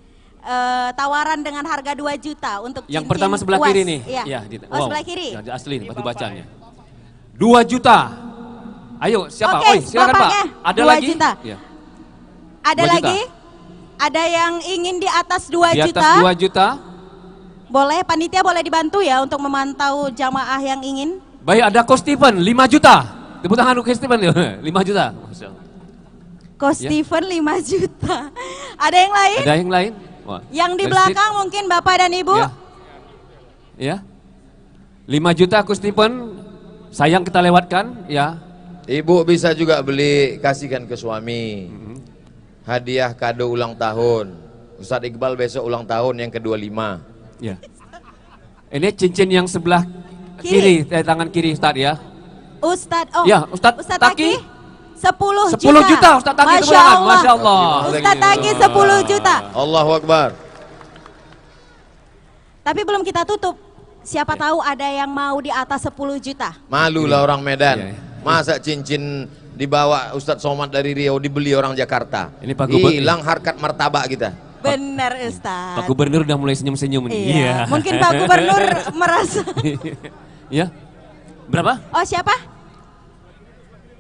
tawaran dengan harga 2 juta untuk Yang cincin pertama sebelah uas. kiri nih. Iya. Ya, Oh sebelah kiri. Ya, asli nih batu bacanya. 2 juta. Ayo, siapa? Oke, Oi, silakan Pak. bapaknya, Ada 2 lagi? juta. Ya. Ada 2 juta. lagi? Ada yang ingin di atas 2 Di atas juta? 2 juta. Boleh, panitia boleh dibantu ya untuk memantau jamaah yang ingin? Baik, ada Coach Stephen 5 juta. Tepuk tangan Coach Stephen 5 juta. Masya Allah. Coach Ya. Stephen 5 juta. Ada yang lain? Ada yang lain? Wah. Yang di Dari belakang mungkin bapak dan ibu? Ya. Ya. 5 juta Coach Stephen. Sayang kita lewatkan ya. Ibu bisa juga beli, kasihkan ke suami. Hadiah kado ulang tahun. Ustadz Iqbal besok ulang tahun yang ke-25. Ya. Ini cincin yang sebelah kiri, tangan kiri Ustaz ya. Ustadz, oh Ya, Ustadz Taki. 10 10 juta Ustaz Taki, Masya tepuk tangan. Allah. Masya Allah. Ustadz Taki 10 juta. Allahu Akbar. Tapi belum kita tutup. Siapa tahu ada yang mau di atas 10 juta. Malulah orang Medan. Iya, iya. Masa cincin dibawa Ustadz Somad dari Riau dibeli orang Jakarta. Ini Pak Gubernur. Hilang harkat martabak kita. Benar Pak Ustadz. Gubernur udah mulai senyum-senyum nih. Iya. Mungkin Pak Gubernur merasa. Ya. Berapa? Oh siapa?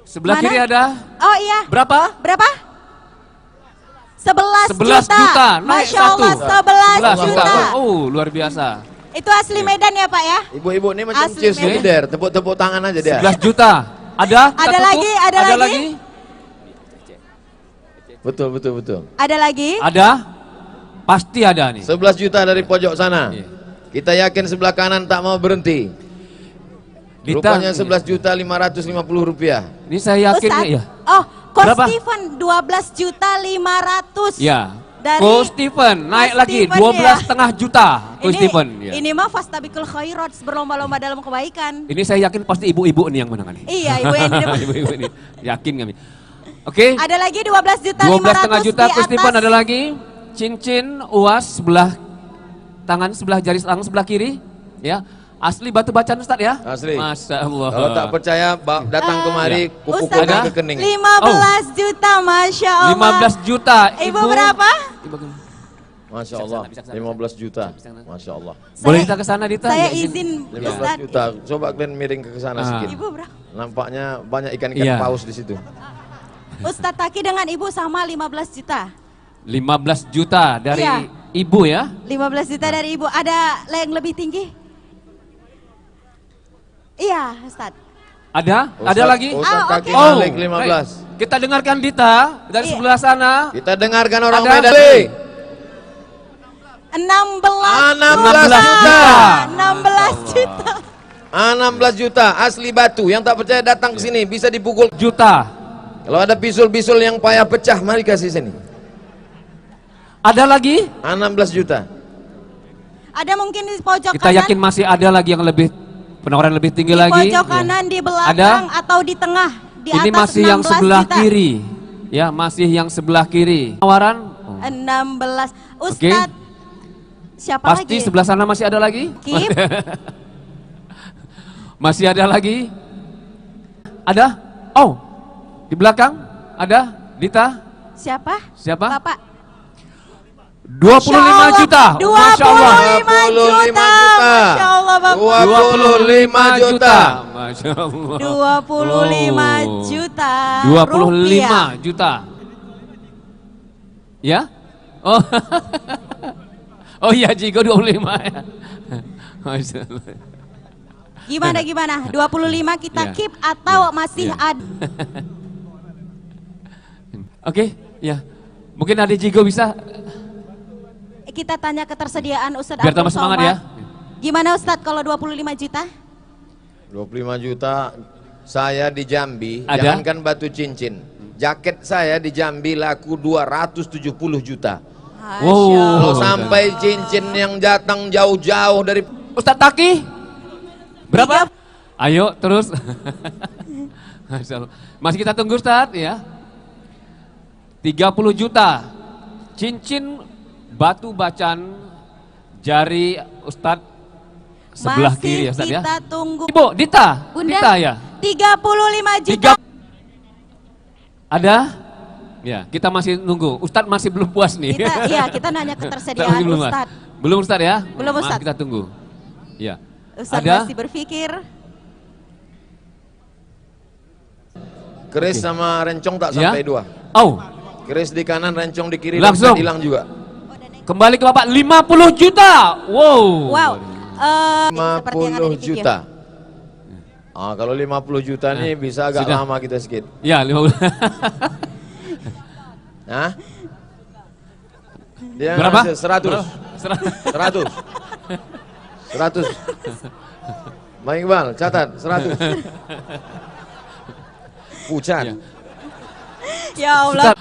Sebelah Mana? kiri ada Oh iya. berapa? Berapa? 11 11 juta. Naik Masya satu. Allah 11 juta. Oh, luar biasa. Itu asli Medan ya Pak ya? Ibu-ibu ini macam Asli cheers Medan. leader, tepuk-tepuk tangan aja dia. 11 juta. Ada? Kita Ada tutup. lagi, ada lagi. Betul, betul, betul. Ada lagi? Ada? Pasti ada nih. 11 juta dari pojok sana. Iya. Kita yakin sebelah kanan tak mau berhenti. Dita, Rupanya 11 juta 550 rupiah. ini saya yakin Ustadz. ya. Oh, Coach Berapa? Stephen 12 juta 500. Ya. Dari Coach Stephen naik Coach lagi Stephen 12,5 juta. Coach Stephen. Ya. Ini mah fastabikul khairat, berlomba-lomba dalam kebaikan. Ini saya yakin pasti ibu-ibu nih yang menang nih. Iya, ibu yang di depan. Ibu-ibu nih. Yakin kami. Oke. Ada lagi 12 juta 12,5 500 juta di Coach Stephen, atas. ada lagi cincin uas sebelah tangan, sebelah jari tangan sebelah kiri. Ya. Asli batu bacaan Ustaz ya? Asli. Masya Allah. Kalau tak percaya datang kemari, Ustadz, kupu-kupu ke kening. 15 juta, Masya Allah. 15 juta. Ibu berapa? Ibu, Masya Bisa Allah, kesana, bisa kesana. 15 juta. Bisa kesana. Masya Allah. boleh Saya- kita ke sana Dita? Saya Ya, izin 15 Ustadz. juta. Coba kalian miring ke sana Ah. sedikit. Ibu berapa? Nampaknya banyak ikan-ikan Iya. paus di situ. Ustadz Taki dengan ibu sama 15 juta. 15 juta dari Iya. ibu ya? 15 juta dari ibu. Ada yang lebih tinggi? Iya, Ustadz. Ada? Ada Ustadz- lagi? Ustadz Ah, Taki oke. Malik 15. baik. Kita dengarkan Dita dari Iya. sebelah sana. Kita dengarkan orang Ada? Medan. 16 16 juta. 16 juta. 16 juta asli batu. Yang tak percaya datang ke sini bisa dipukul. Juta. Kalau ada bisul-bisul yang payah pecah, mari kasih sini. Ada lagi? 16 juta. Ada mungkin di pojok Kita kanan. yakin masih ada lagi yang lebih penawaran lebih tinggi Di lagi. pojok Ya. kanan, di belakang Ada? atau di tengah. Di Ini atas masih yang 16 sebelah juta. kiri. Ya, masih yang sebelah kiri. Tawaran? Oh. 16. Ustadz, Siapa Pasti lagi? sebelah sana masih ada lagi? Kip. Masih ada lagi? Ada? Oh, di belakang ada Dita. Siapa? Siapa? Bapak. 25 juta. Masya Allah. 25 juta. Masya Allah Bapak. 25 juta. Masya Allah. 25 juta 25 rupiah. juta. Ya? Oh. Oh iya Jigo 25 ya. Masya Allah. Gimana? 25 kita Ya. keep atau Ya. masih Ya. ada? Oke, ya. Mungkin ada Jigo bisa Kita tanya ketersediaan Ustadz biar Abdul tambah semangat Somad. ya. Gimana Ustadz kalau 25 juta? 25 juta. Saya di Jambi, Ada? jangankan batu cincin. Jaket saya di Jambi laku 270 juta. Masya Wow. Allah. Kalau sampai cincin yang datang jauh-jauh dari Ustadz Taki berapa? Ayo terus. Masya Allah. Masih kita tunggu Ustadz ya. 30 juta cincin batu bacan jari Ustadz sebelah Masih kiri ya Ustadz ya. kita tunggu. Ibu Dita, Bunda, Dita ya. 35 juta. Ada? Ya, kita masih nunggu. Ustadz masih belum puas nih. Kita nanya Ustadz ketersediaan masih belum puas. Ustadz. Belum Ustadz ya? Belum, Maaf, Ustadz. kita tunggu. Ya. Ustadz Ada? masih berpikir. keris sama rencong tak Ya? sampai 2. Oh, Keris di kanan, rencong di kiri, Langsung. dompet hilang juga. kembali ke Bapak 50 juta. Wow. Wow. Seperti yang ada di 50 video. juta. Ah, kalau 50 juta nih bisa agak Sudah. lama kita sedikit. Ya, 50. Hah? Dia Berapa? ngasih 100. 100. 100. 100. Bang Iqbal, catat 100. Pucat. Ya. Ya Allah.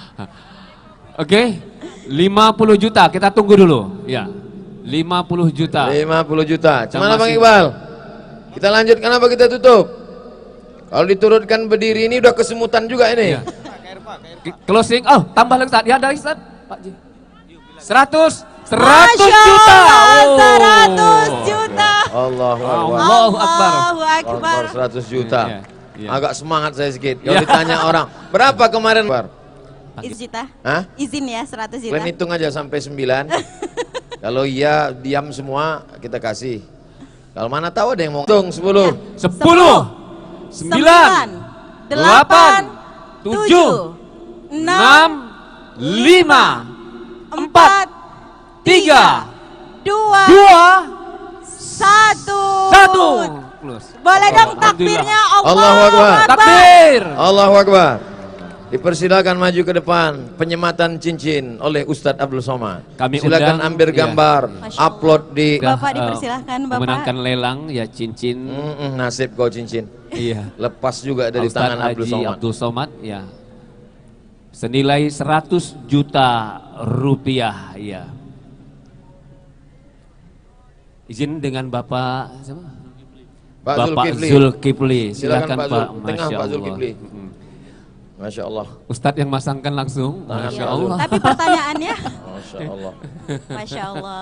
Oke, 50 juta. Kita tunggu dulu. Ya. 50 juta. 50 juta. Gimana Bang masih- Iqbal? Kita lanjutkan apa kita tutup? Kalau diturunkan berdiri ini udah kesemutan juga ini. Ya. Closing. Oh, tambah lagi Ustaz. Ya, dari Ustaz. Pak Ji. 100 Masya juta. Allah, Oh. 100 juta. Allahu Akbar. Allahu Akbar. Allahu Akbar. 100 juta. Ya, ya. Agak semangat saya sedikit. Kalau Ya. ditanya orang, berapa kemarin? Bar? Juta. Hah? Izin ya 100 juta. Kalian hitung aja sampai 9. Kalau iya diam semua kita kasih. Kalau mana tahu ada yang mau hitung 10. 10 9 8 7 6 5 4 3 2 2 1. 1. Boleh dong takbirnya. Allahu Akbar. Takbir. Allahu Akbar. Dipersilakan maju ke depan penyematan cincin oleh Ustadz Abdul Somad. Kami Silakan undang, ambil iya. gambar, Masya upload di Bapak dipersilahkan, Bapak. Memenangkan lelang ya cincin. nasib kau cincin. Iya. Lepas juga dari Ustadz tangan Abdul Haji Somad. Abdul Somad ya. Senilai 100 juta rupiah ya. Izin dengan Bapak siapa? Pak Bapak Zulkifli. Zulkifli. Silakan Silakan Pak Pak. Zul. Tengah Pak Zulkifli. Mm. Masya Allah. Ustadz yang masangkan langsung. Masya Iya. Allah. Tapi pertanyaannya, Masya Allah. Masya Allah.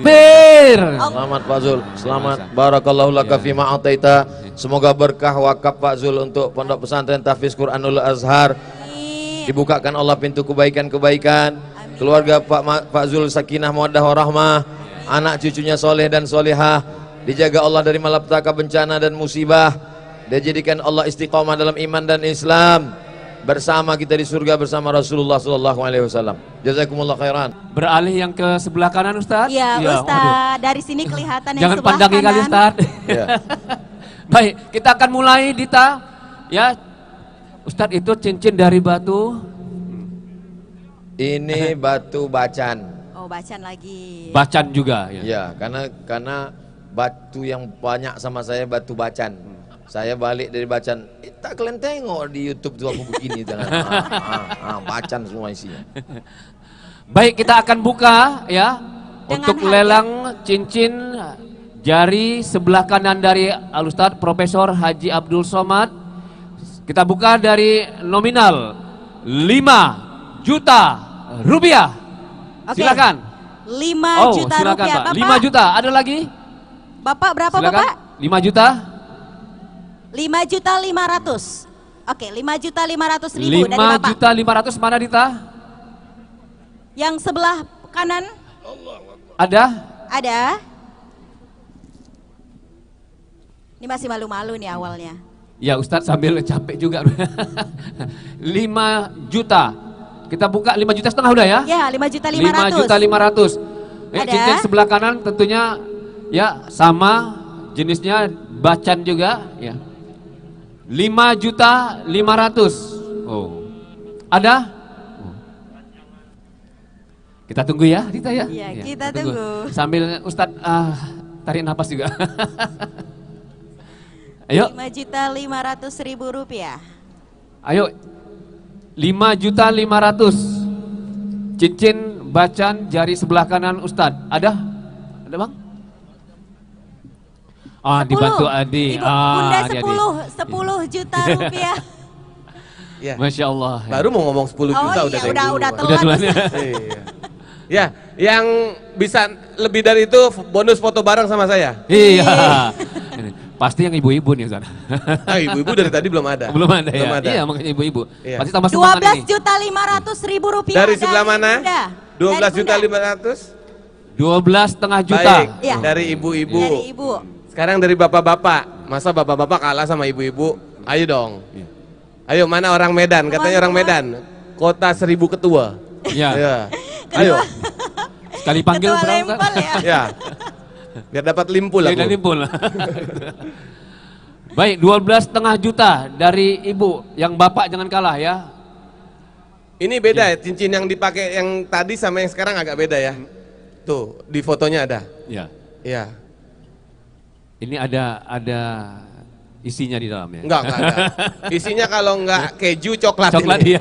Bir. Selamat Pak Zul. Selamat. Barakallahu laka fima ataita. Semoga berkah wakaf Pak Zul untuk Pondok Pesantren Tahfiz Quranul Azhar. Amin. Dibukakan Allah pintu kebaikan-kebaikan. Keluarga Pak Zul sakinah mawaddah warahmah. Anak cucunya soleh dan solehah. Dijaga Allah dari malapetaka, bencana dan musibah. Dia jadikan Allah istiqamah dalam iman dan Islam. Bersama kita di surga bersama Rasulullah sallallahu alaihi wasallam. Jazakumullah khairan. Beralih yang ke sebelah kanan Ustadz. Ya waduh. Ustaz, dari sini kelihatan yang Jangan sebelah pandangi kanan. kali Ustadz. Ya. Baik, kita akan mulai Dita. Ya, Ustadz itu cincin dari batu Ini batu bacan. Oh, bacaan lagi. bacan juga. Ya. Ya, karena batu yang banyak sama saya batu bacan. Saya balik dari bacan, tak kalian tengok di YouTube tuh aku begini jangan. Bacan semua isinya. Baik, kita akan buka ya Dengan untuk harga. lelang cincin jari sebelah kanan dari Al-Ustadz Profesor Haji Abdul Somad. Kita buka dari nominal 5 juta rupiah. Oke. Silakan. 5 juta silakan, rupiah. Pak. Bapak, 5 juta, ada lagi? Bapak berapa Silakan. Bapak? 5 juta? 5.500.000. Oke, 5.500.000 dari 5 Bapak. juta 500 mana Dita? Yang sebelah kanan Ada? ada. Ini masih malu-malu nih awalnya. Ya Ustadz sambil capek juga. 5 juta. Kita buka 5 juta setengah udah ya? Ya, 5.500.000. 5.500.000. Ada. Cincin sebelah kanan tentunya ya sama jenisnya bacan juga ya. 5.500.000. Oh. Ada? Oh. Kita tunggu ya, Dita ya. Iya, Ya, kita tunggu. Sambil Ustadz tarik napas juga. Ayo. 5.500.000 rupiah. Ayo. 5.500.000. Cincin bacan jari sebelah kanan Ustadz. Ada? Ada Bang? Dibantu Adi. Ibu, Bunda Adi. 10 juta rupiah. Ya. Masya Allah. Baru mau ngomong 10 juta Oh udah iya, dari udah dulu. telat. duluan. Iya. Ya, yang bisa lebih dari itu bonus foto bareng sama saya. Iya. Pasti yang ibu-ibu nih Ustaz. Ibu-ibu dari tadi belum ada. Belum ada ya. Belum ada. Iya, makanya ibu-ibu. Iya. Pasti tambah semangat ini. 12.500.000 rupiah. Dari sebelah mana? Bunda. 12 juta Dari Bunda. 500. 12,5 juta. Baik, Iya. dari ibu-ibu. Dari ibu. Sekarang dari bapak-bapak. Masa bapak-bapak kalah sama ibu-ibu? Ayo dong. Iya. Ayo, mana orang Medan? Katanya orang Medan. Kota 1000 ketua. Iya. Ya. Ayo. Sekali panggil Ketua berapa? Lempel ya. Ya. Biar dapat limpul Ya, aku. dan limpul. Baik, 12,5 juta dari ibu. Yang bapak jangan kalah ya. Ini beda ya, cincin yang dipakai yang tadi sama yang sekarang agak beda ya. Tuh, di fotonya ada. Ya. Iya. Ini ada isinya di dalamnya. Enggak ada. Isinya kalau enggak keju coklat, Coklat ini. ya.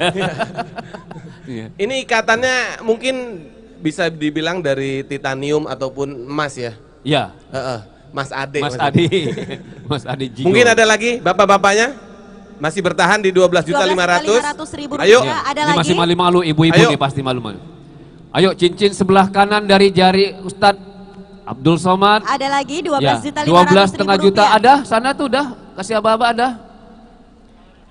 Iya. Ini ikatannya mungkin bisa dibilang dari titanium ataupun emas ya. Iya. Mas Ade. Mas maksudnya. Adi. Mas Adi Jigo. Mungkin ada lagi bapak-bapaknya masih bertahan di 12.500.000. 12.500.000 Ayo. rupiah. Ada Ini lagi? masih malu-malu, ibu-ibu Ayo. nih pasti malu-malu. Ayo, cincin sebelah kanan dari jari Ustadz Abdul Somad. Ada lagi Ya, 12.500.000 12,5 juta ada, sana tuh udah, kasih aba-aba ada.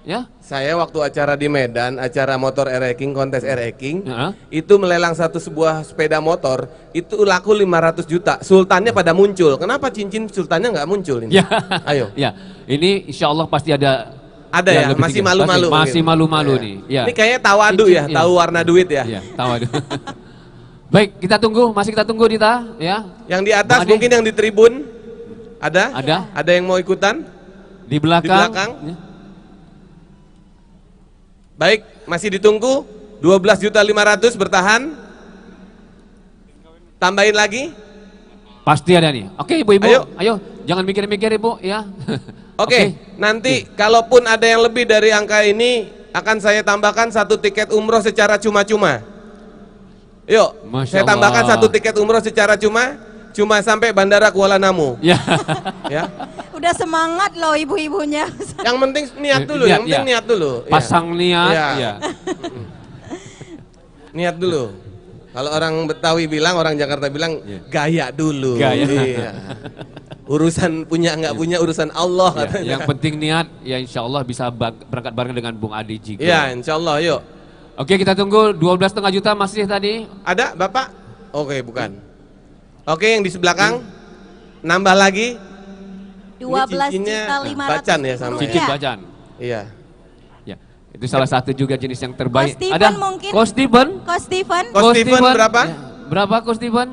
Ya, Saya waktu acara di Medan, acara motor ereking, kontes ereking, Ya. itu melelang sebuah sepeda motor, itu laku 500 juta. Sultannya pada muncul. Kenapa cincin sultannya nggak muncul ini? ya, Ayo. ya. Ini insya Allah pasti ada. Ada ya, lebih masih tinggi. malu-malu Masih mungkin. malu-malu Iya. nih. Ya. Ini kayaknya tawadu Cincin, ya, iya. tahu warna duit ya. Ya, tahu ada. Baik, kita tunggu, masih kita tunggu Dita, ya. Yang di atas Bang Ade. mungkin yang di tribun ada? Ada. Ada yang mau ikutan? Di belakang. Di belakang. Ya. Baik, masih ditunggu. 12.500.000 bertahan. Tambahin lagi. Pasti ada nih. Oke, ibu-ibu, Ayo. ayo, jangan mikir-mikir ibu, ya. Oke, nanti kalaupun ada yang lebih dari angka ini, akan saya tambahkan 1 tiket umroh secara cuma-cuma. Yuk, Masya saya tambahkan Allah. 1 tiket umroh secara cuma sampai Bandara Kuala Namu. Ya. Ya. Udah semangat loh ibu-ibunya. Yang penting niat dulu, Niat, yang penting ya. niat dulu. Iya. Pasang niat, Iya. ya. Niat dulu. Kalau orang Betawi bilang, orang Jakarta bilang, Iya. gaya dulu. Gaya. Iya. Urusan punya nggak punya urusan Allah Ya, katanya. yang penting niat, ya insya Allah bisa berangkat bareng dengan Bung Adi Jigo. Iya, insya Allah, yuk. Oke, kita tunggu 12,5 juta masih tadi. Ada Bapak? Oke, bukan. Oke, yang di sebelakang, nambah lagi. 12.500.000 bacan ya sama Cincin ya. bacan. Iya. Ya, itu salah satu juga jenis yang terbaik. Ko Steven Ada mungkin? Ko Steven? Ko Steven Ko Steven berapa? Ya, berapa Ko Steven?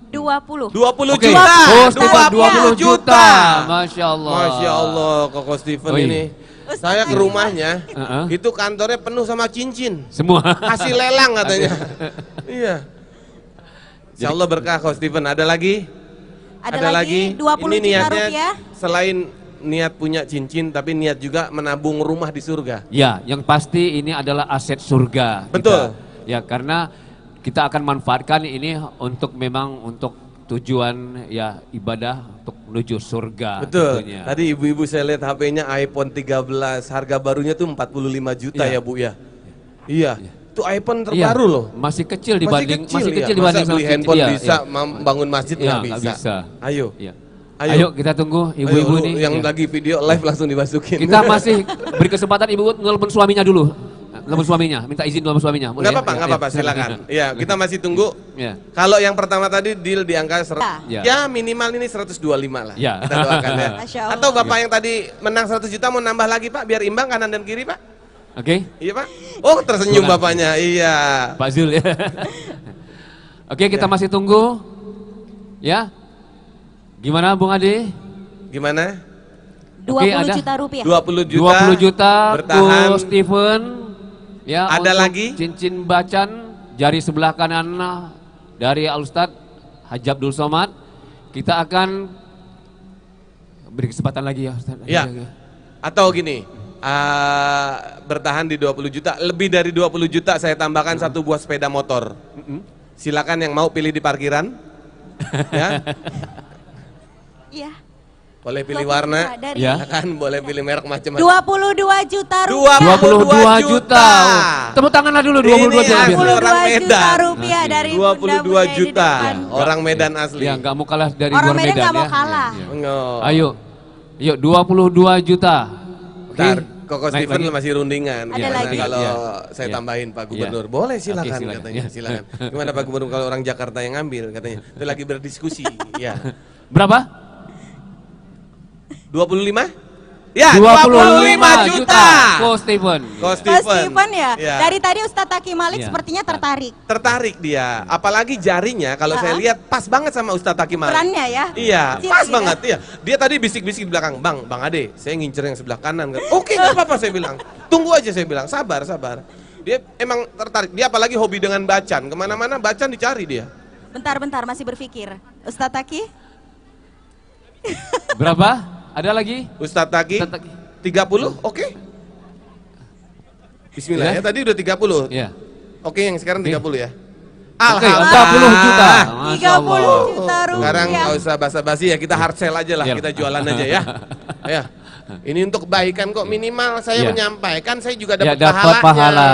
20. 20 Oke. juta. Ko Steven 20 20 juta. Masya Allah. Masya Allah, Koko Steven Oh, iya. ini. Saya ke rumahnya, Heeh. itu kantornya penuh sama cincin. Semua. Kasih lelang katanya. Iya. Insya Allah berkah Koko Steven. Ada lagi? Ada lagi 20 Ini juta niatnya rupiah. selain niat punya cincin, tapi niat juga menabung rumah di surga. Ya, yang pasti ini adalah aset surga. Betul. Kita. Ya, karena kita akan manfaatkan ini untuk memang untuk tujuan ya ibadah untuk menuju surga. Betul. tentunya. Tadi ibu-ibu saya lihat HP-nya iPhone 13, harga barunya tuh 45 juta Iya. ya Bu ya. Iya. Itu iPhone terbaru loh. Masih kecil dibanding masih kecil dibanding masa beli sama handphone iya, bisa iya. bangun masjid Iya, nggak nggak bisa. bisa. Ayo. Iya. Ayo. Kita tunggu Ayo, ibu-ibu lu ini. yang Iya. lagi video live langsung dimasukin. Kita masih beri kesempatan ibu nelpon suaminya dulu. Nelpon suaminya, minta izin nelpon suaminya. Boleh Nggak apa-apa, ya? nggak apa-apa, silakan. Iya, kita masih tunggu. Iya. Kalau yang pertama tadi deal di angka Ya. ya minimal ini 125 lah. Ya. Kita doakan ya. Masya Allah. Atau Bapak yang tadi menang 100 juta mau nambah lagi Pak biar imbang kanan dan kiri Pak. Oke, Iya Pak. Oh tersenyum Bukan. Bapaknya. Iya. Pak Zul ya. Oke, kita masih tunggu. Ya. Gimana Bung Ade? Gimana? 20 Oke, ada. juta rupiah. 20 juta. 20 juta bertahan. Ko Steven. Ya, Ada untuk lagi? cincin bacan jari sebelah kanan dari Al Ustadz Haji Abdul Somad. Kita akan beri kesempatan lagi ya Ustadz. Ya. Atau gini, bertahan di 20 juta. Lebih dari 20 juta saya tambahkan satu buah sepeda motor. Silakan yang mau pilih di parkiran. Ya, Iya. boleh pilih 22 warna. dari Ya. Silakan boleh pilih merek macam-macam. 22 juta rupiah. 22 juta. juta. Tepuk tanganlah dulu 22 Ini juta. asli biar. orang 22 juta Medan. rupiah dari 22 bunda-bunda di juta. depan. Orang Medan asli. Ya, nggak mau kalah dari Orang luar Medan Medan nggak mau ya. kalah. Ya, ya. Enggak. Ayo. Yuk 22 juta. Oke. Ntar, Koko Naik Steven lagi. masih rundingan. Ada Gimana lagi. kalau Iya. saya Iya. tambahin Pak Iya. Gubernur? Boleh silakan, Oke, silakan. katanya. Iya. Silakan. Gimana Pak Gubernur kalau orang Jakarta yang ngambil katanya? Itu lagi berdiskusi. Ya. Berapa? 25? Ya, 25 juta. Ko Steven. Ko Mas Steven. Steven ya? Iya. Dari tadi Ustadz Taki Malik Iya. sepertinya tertarik. Tertarik dia. Apalagi jarinya kalau saya lihat pas banget sama Ustadz Taki Malik. Perannya ya? Iya, Kecil pas gitu banget ya. Dia tadi bisik-bisik di belakang, Bang Ade, saya ngincer yang sebelah kanan. Oke, nggak apa-apa saya bilang. Tunggu aja saya bilang, sabar. Dia emang tertarik. Dia apalagi hobi dengan bacan. Kemana-mana bacan dicari dia. Bentar-bentar masih berpikir. Ustadz Taki? Berapa? Ada lagi? Ustadz Taki, Ustadz Taki. 30, oke. Bismillah ya, Ya. tadi udah 30. Ya. Oke, yang sekarang 30 ya. Oke, Alhamdulillah. 40 juta. Masya 30 Allah. juta rupiah. Sekarang nggak usah basa-basi ya, kita hard sell aja lah, Iya. kita jualan aja ya. Ya. Ini untuk kebaikan kok, minimal saya Iya. menyampaikan, saya juga Ya, dapat dapat pahala.